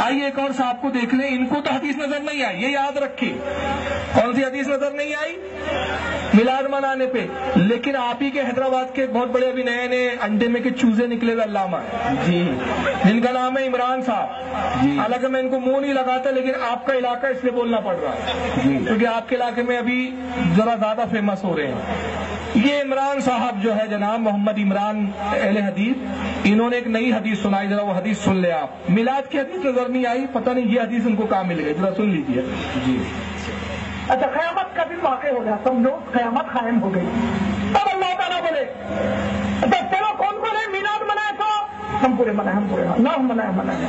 آئیے ایک اور صاحب کو دیکھ لیں، ان کو تو حدیث نظر نہیں آئی، یہ یاد رکھیں۔ کون سی حدیث نظر نہیں آئی؟ میلاد منانے پہ۔ لیکن آپ ہی کے حیدرآباد کے بہت بڑے ابھی نئے نئے انڈے میں کے چوزے نکلے ہوئے علامہ جی، جن کا نام ہے عمران صاحب جی، حالانکہ میں ان کو منہ نہیں لگاتا، لیکن آپ کا علاقہ اس لیے بولنا پڑ رہا ہے جی، کیونکہ آپ کے علاقے میں ابھی ذرا زیادہ فیمس ہو رہے ہیں۔ یہ عمران صاحب جو ہے جناب محمد عمران اہل حدیث، انہوں نے ایک نئی حدیث سنائی، ذرا وہ حدیث سن لے آپ۔ میلاد کی حدیث نظر نہیں آئی، پتہ نہیں یہ حدیث ان کو کہاں مل گئی، ذرا سن لیجیے جی۔ اچھا، قیامت کا دن واقع ہو گیا، سمجھو قیامت قائم ہو گئی، تب اللہ تعالیٰ بولے اچھا چلو کون کون ہے میلاد منائے؟ تو ہم پورے منائے، ہم پورے اللہ منائے۔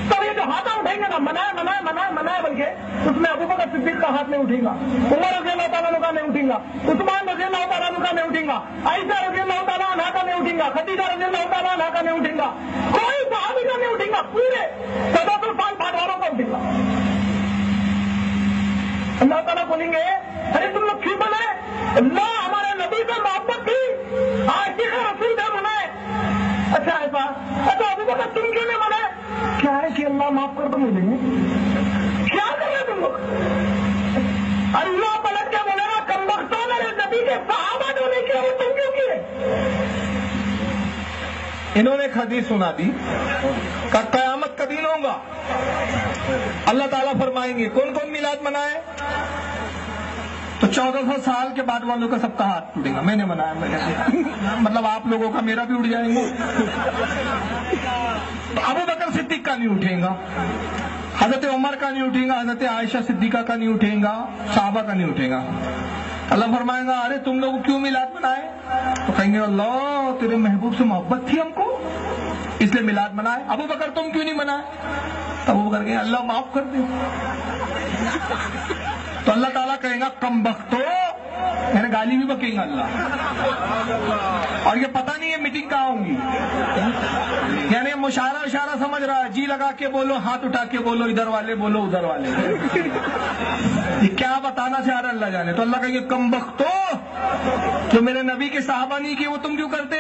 تو یہ جو ہاتھ اٹھیں گے نا، منائے بلکہ اس میں ابو بکر صدیق کا ہاتھ نہیں اٹھے گا، عمر رضی اللہ تعالیٰ عنہ کا نہیں اٹھے گا، عثمان رضی اللہ تعالیٰ عنہ کا نہیں اٹھے گا، عائشہ رضی اللہ تعالیٰ عنہ کا نہیں اٹھے گا، خدیجہ رضی اللہ تعالیٰ عنہ کا نہیں اٹھے گا، کوئی صحابی کا نہیں اٹھے گا، پورے 14 سال بعد والوں کا اٹھے گا۔ اللہ تعالیٰ بولیں گے ارے تم لوگ کیوں بنائے؟ اللہ ہمارے نبی سے محبت کی، عاشق رسول سے بنائے۔ اچھا ایسا، اچھا ابو بکر تم کیوں نہیں بنائے؟ کیا ہے کہ اللہ معاف کر تو ملیں گے، کیا کر رہے تم لوگ؟ اللہ پلٹ کے بولے گا کم وقتوں میرے نبی کے صحابہ جو نہیں کیے وہ تم کیوں کیے؟ انہوں نے ایک حدیث سنا دی کہ قیامت کا دن ہوگا، اللہ تعالیٰ فرمائیں گے کون کون میلاد منائے؟ تو 1400 سال کے بعد والوں کا سب کا ہاتھ ٹوٹے گا، میں نے منایا، میں نے مطلب آپ لوگوں کا میرا بھی اٹھ جائیں گے۔ ابو بکر صدیق کا نہیں اٹھے گا، حضرت عمر کا نہیں اٹھے گا، حضرت عائشہ صدیقہ کا نہیں اٹھے گا، صحابہ کا نہیں اٹھے گا۔ اللہ فرمائے گا ارے تم لوگ کیوں میلاد منائے؟ تو کہیں گے اللہ تیرے محبوب سے محبت تھی ہم کو اس لیے میلاد منائے۔ ابو بکر تم کیوں نہیں منائے؟ تو ابو بکر کہیں اللہ معاف کر دے۔ تو اللہ تعالیٰ کہے گا کم بختو، یعنی گالی بھی بکیں گا اللہ، اور یہ پتہ نہیں ہے میٹنگ کہاں ہوں گی، یعنی مشارہ اشارہ سمجھ رہا ہے، جی لگا کے بولو، ہاتھ اٹھا کے بولو، ادھر والے بولو ادھر والے، یہ کیا بتانا چاہ رہا اللہ جانے۔ تو اللہ کہیں گے کم بختو، جو میرے نبی کے صحابہ نہیں کیے وہ تم کیوں کرتے؟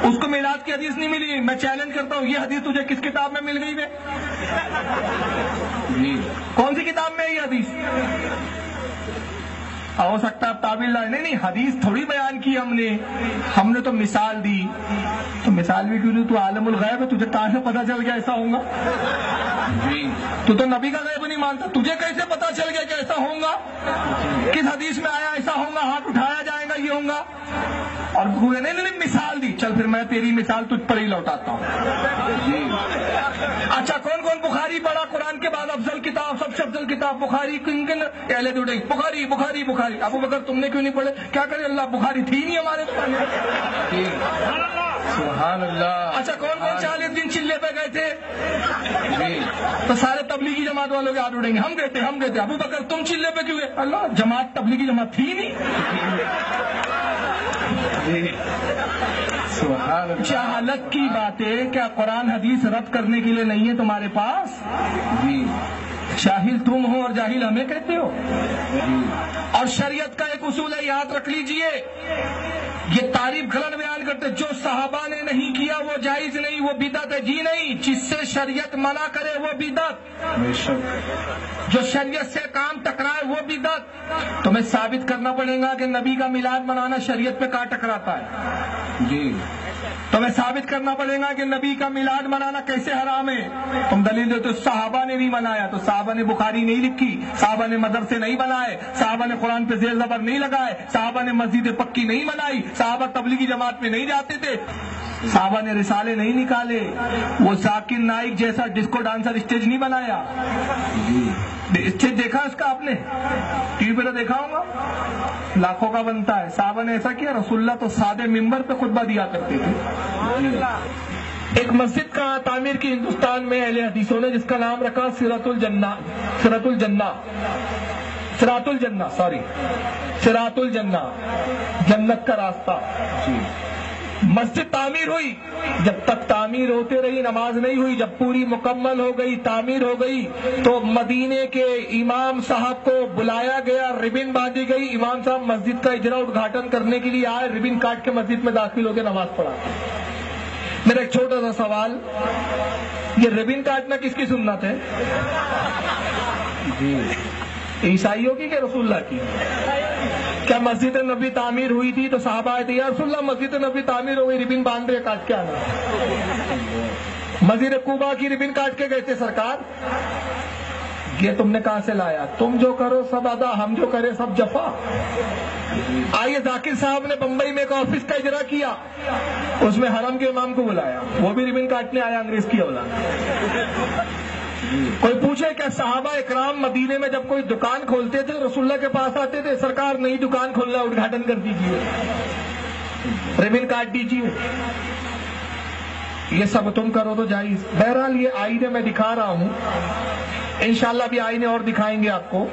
اس کو میلاد کی حدیث نہیں ملی، میں چیلنج کرتا ہوں یہ حدیث تجھے کس کتاب میں مل گئی ہے؟ کون سی کتاب میں ہے یہ حدیث؟ ہو سکتا ہے اب تعبیر لائے، نہیں حدیث تھوڑی بیان کی ہم نے تو مثال دی۔ تو مثال بھی کیوں نہیں؟ تو عالم الغیب ہے، تجھے کہاں سے پتا چل گیا ایسا ہوگا؟ تو نبی کا غیب نہیں مانتا، تجھے کیسے پتا چل گیا کہ ایسا ہوگا؟ کس حدیث میں آیا ایسا ہوگا، ہاتھ اٹھایا جائے گا، یہ ہوگا؟ اور نہیں مثال دی، چل پھر میں تیری مثال تجھ پر ہی لوٹاتا ہوں۔ اچھا کون کون بخاری پڑھا؟ قرآن کے بعد افضل کتاب، سب سے افضل کتاب بخاری، کن کن اہل اٹھے بخاری بخاری بخاری۔ ابو بکر تم نے کیوں نہیں پڑھے؟ کیا کرے اللہ، بخاری تھی نہیں ہمارے پاس۔ سبحان اللہ۔ اچھا کون کون 40 دن چلے پہ گئے تھے؟ تو سارے تبلیغی جماعت والوں کے ہاتھ اٹھیں گے، ہم گئے تھے۔ ابو بکر تم چلے پہ کیوں گئے؟ اللہ جماعت تبلیغی جماعت تھی نہیں۔ جہالت کی باتیں، کیا قرآن حدیث رد کرنے کے لیے نہیں ہے تمہارے پاس؟ جاہل تم ہو اور جاہل ہمیں کہتے ہو۔ اور شریعت کا ایک اصول ہے، یاد رکھ لیجئے، یہ تعریف غلط بیان کرتے، جو صحابہ نے نہیں کیا وہ جائز نہیں، وہ بدعت ہے، جی نہیں، جس سے شریعت منع کرے وہ بدعت، جو شریعت سے کام ٹکرائے وہ بدعت۔ تمہیں ثابت کرنا پڑے گا کہ نبی کا میلاد منانا شریعت پہ کہاں ٹکراتا ہے جی، تمہیں ثابت کرنا پڑے گا کہ نبی کا میلاد منانا کیسے حرام ہے۔ تم دلیل دیتے صحابہ نے نہیں منایا، تو صحابہ نے بخاری نہیں لکھی، صحابہ نے مدرسے نہیں بنائے، صحابہ نے قرآن پہ زیر زبر نہیں لگائے، صحابہ نے مسجد پکی نہیں بنائی، صحابہ تبلیغی جماعت میں نہیں جاتے تھے، صحابہ نے رسالے نہیں نکالے، وہ ذاکر نائک جیسا ڈسکو ڈانسر اسٹیج نہیں بنایا۔ اسٹیج دیکھا اس کا آپ نے؟ ٹی وی پہ تو دیکھا ہوگا، لاکھوں کا بنتا ہے۔ صحابہ نے ایسا کیا؟ رسول اللہ تو سادے ممبر پہ خطبہ دیا کرتے تھے۔ ایک مسجد کا تعمیر کی ہندوستان میں اہل حدیثوں نے، جس کا نام رکھا صراط الجنہ، جنت کا راستہ۔ مسجد تعمیر ہوئی، جب تک تعمیر ہوتے رہی نماز نہیں ہوئی، جب پوری مکمل ہو گئی، تعمیر ہو گئی، تو مدینے کے امام صاحب کو بلایا گیا، ربن باندھی گئی، امام صاحب مسجد کا اجرا ادگھاٹن کرنے کے لیے آئے، ربن کاٹ کے مسجد میں داخل ہو کے نماز پڑھا۔ میرا ایک چھوٹا سا سوال، یہ ربن کاٹنا کس کی سنت ہے؟ جی عیسائیوں کی کہ رسول اللہ کی؟ کیا مسجد نبی تعمیر ہوئی تھی تو صحابہ آئے تھے یا رسول اللہ مسجد نبی تعمیر ہو گئی، ربن باندھ رہے کاٹ کے آنا؟ مسجد قباء کی ربن کاٹ کے گئے تھے سرکار؟ یہ تم نے کہاں سے لایا؟ تم جو کرو سب ادا، ہم جو کرے سب جفا۔ آئیے ذاکر صاحب نے بمبئی میں ایک آفس کا اجرا کیا، اس میں حرم کے امام کو بلایا، وہ بھی ربن کاٹنے آیا، انگریز کی اولاد۔ کوئی پوچھے کہ صحابہ اکرام مدینے میں جب کوئی دکان کھولتے تھے رسول اللہ کے پاس آتے تھے، سرکار نئی دکان کھولنا ادگھاٹن کر دیجیے، ربن کاٹ دیجیے، یہ سب تم کرو تو جائز۔ بہرحال یہ آئینے میں دکھا رہا ہوں، انشاءاللہ بھی آئینے اور دکھائیں گے آپ کو۔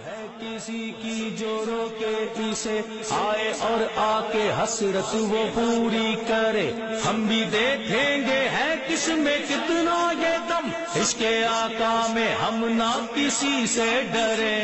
ہے کسی کی جو روکے اسے آئے اور آ کے حسرت وہ پوری کرے، ہم بھی دیکھیں گے ہے کس میں کتنا یہ دم، اس کے آقا میں ہم نہ کسی سے ڈرے۔